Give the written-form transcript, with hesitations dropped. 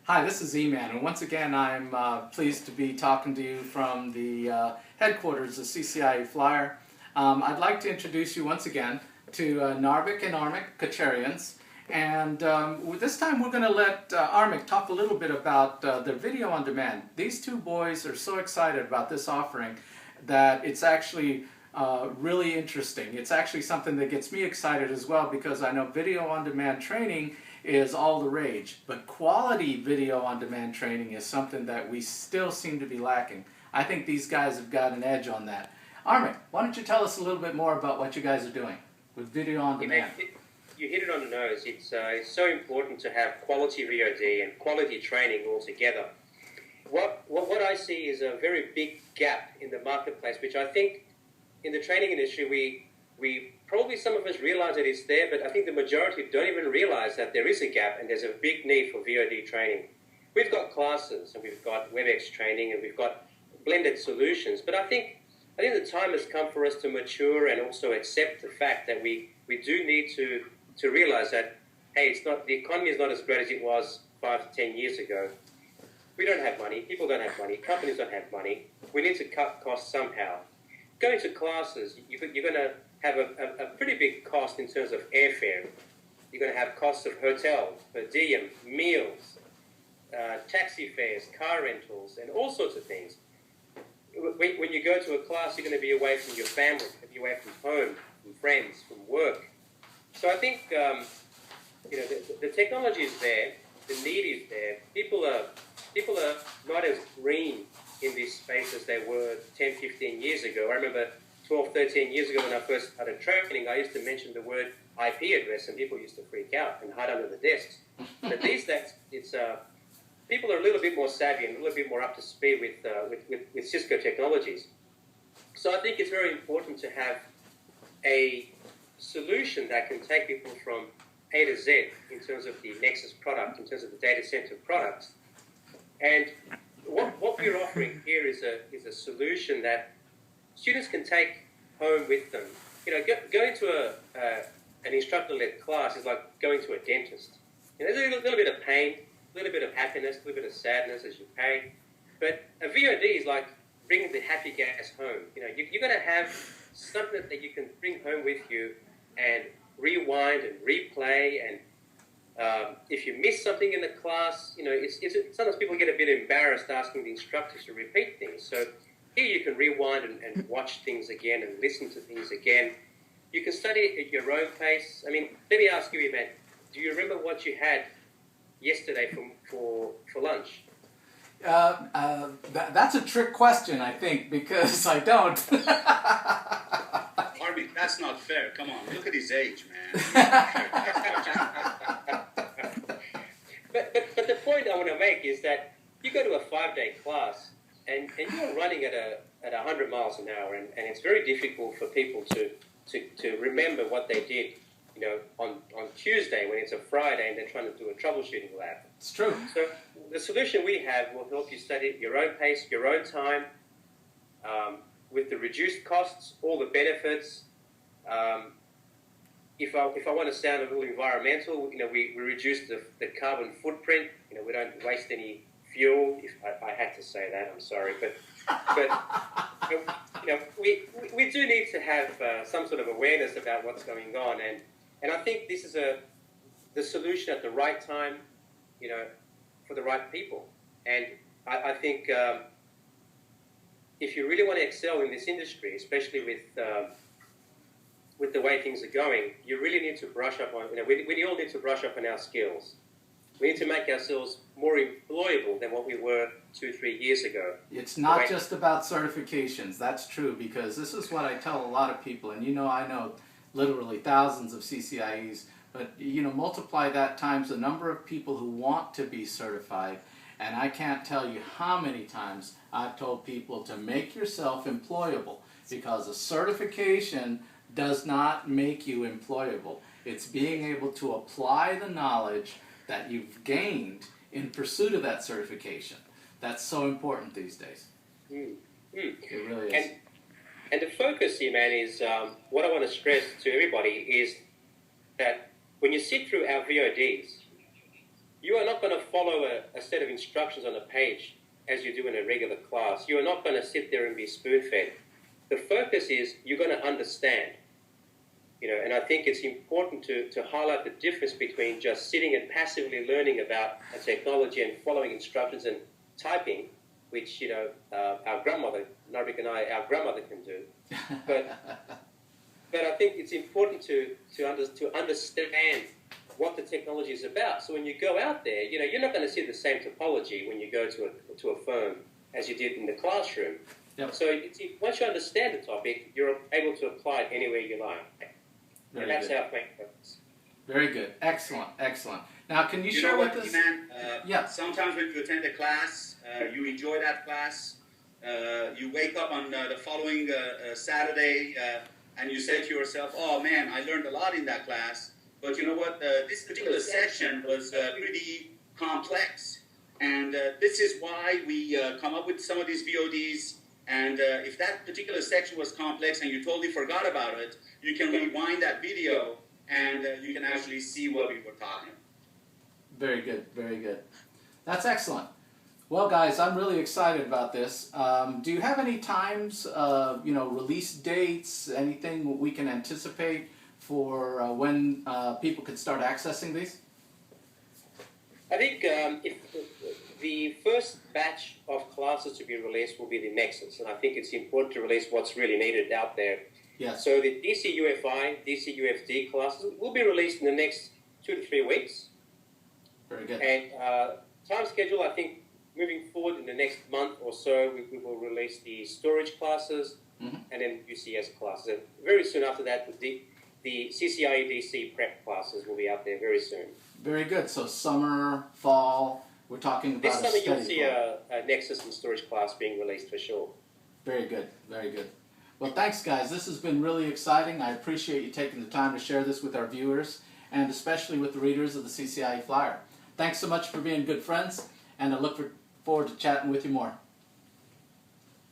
Hi, this is Eman, and once again I'm pleased to be talking to you from the headquarters of CCIE Flyer. I'd like to introduce you once again to Narbik and Armik Kacharians, and this time we're going to let Armik talk a little bit about the video on demand. These two boys are so excited about this offering that it's actually really interesting. It's actually something that gets me excited as well, because I know video on demand training is all the rage, but quality video on demand training is something that we still seem to be lacking. I think these guys have got an edge on that. Armik, why don't you tell us a little bit more about what you guys are doing with video on demand? You hit it on the nose. It's so important to have quality VOD and quality training all together. What I see is a very big gap in the marketplace, which I think in the training industry we probably, some of us realize that it's there, but I think the majority don't even realize that there is a gap and there's a big need for VOD training. We've got classes and we've got WebEx training and we've got blended solutions, but I think the time has come for us to mature and also accept the fact that we do need to realize that, hey, the economy is not as great as it was 5 to 10 years ago. We don't have money, people don't have money, companies don't have money. We need to cut costs somehow. Going to classes, you're going to have a pretty big cost in terms of airfare. You're going to have costs of hotels, per diem, meals, taxi fares, car rentals, and all sorts of things. When you go to a class, you're going to be away from your family, be away from home, from friends, from work. So I think the technology is there, the need is there. People are not as green in this space as they were 10, 15 years ago. I remember 12, 13 years ago when I first started training, I used to mention the word IP address and people used to freak out and hide under the desks. But these days, people are a little bit more savvy and a little bit more up to speed with Cisco technologies. So I think it's very important to have a solution that can take people from A to Z in terms of the Nexus product, in terms of the data center products. And what we're offering here is a solution that students can take home with them. Going to an instructor-led class is like going to a dentist. There's a little bit of pain, a little bit of happiness, a little bit of sadness as you pay. But a VOD is like bringing the happy gas home. You're going to have something that you can bring home with you and rewind and replay. And if you miss something in the class, sometimes people get a bit embarrassed asking the instructors to repeat things. So here you can rewind and watch things again and listen to things again. You can study at your own pace. I mean, let me ask you, Eman, do you remember what you had yesterday for lunch? That's a trick question, I think, because I don't. Armik, that's not fair. Come on, look at his age, man. But the point I want to make is that you go to a 5-day class and you're running at 100 miles an hour, and it's very difficult for people to remember what they did, on Tuesday when it's a Friday and they're trying to do a troubleshooting lab. It's true. So the solution we have will help you study at your own pace, your own time, with the reduced costs, all the benefits. If I want to sound a little environmental, we reduce the carbon footprint. We don't waste any fuel. If I had to say that, I'm sorry, but we do need to have some sort of awareness about what's going on, and I think this is the solution at the right time, for the right people. And I think if you really want to excel in this industry, especially with the way things are going, you really need to brush up on. We all need to brush up on our skills. We need to make ourselves more employable than what we were 2-3 years ago. It's not just about certifications. That's true, because this is what I tell a lot of people, and I know literally thousands of CCIEs, but multiply that times the number of people who want to be certified, and I can't tell you how many times I've told people to make yourself employable, because a certification does not make you employable. It's being able to apply the knowledge that you've gained in pursuit of that certification. That's so important these days. It really is. And the focus here, man, is what I want to stress to everybody is that when you sit through our VODs, you are not going to follow a set set of instructions on a page as you do in a regular class. You are not going to sit there and be spoon-fed. The focus is you're going to understand. And I think it's important to highlight the difference between just sitting and passively learning about a technology and following instructions and typing, which, our grandmother, Narbik and I, our grandmother can do. But I think it's important to understand what the technology is about. So when you go out there, you're not going to see the same topology when you go to a firm as you did in the classroom. Yep. So once you understand the topic, you're able to apply it anywhere you like. And that's how playing works. Very good. Excellent. Excellent. Now, can you share know with what, us? Eman? Sometimes when you attend a class, you enjoy that class. You wake up on the following Saturday and you say to yourself, oh man, I learned a lot in that class. But you know what? This particular section was pretty complex. And this is why we come up with some of these VODs. And if that particular section was complex and you totally forgot about it, you can rewind that video and you can actually see what we were talking about. Very good, very good. That's excellent. Well, guys, I'm really excited about this. Do you have any times, release dates, anything we can anticipate for when people could start accessing these? I think if the first batch of classes to be released will be the Nexus, and I think it's important to release what's really needed out there. Yes. So the DC-UFI, DC-UFD classes will be released in the next 2 to 3 weeks. Very good. And time schedule, I think, moving forward in the next month or so, we will release the storage classes and then UCS classes. And very soon after that, the CCIE DC prep classes will be out there very soon. Very good. So summer, fall, we're talking about this a summer steady you'll see a Nexus and storage class being released for sure. Very good. Very good. Well, thanks, guys. This has been really exciting. I appreciate you taking the time to share this with our viewers and especially with the readers of the CCIE Flyer. Thanks so much for being good friends, and I look forward to chatting with you more.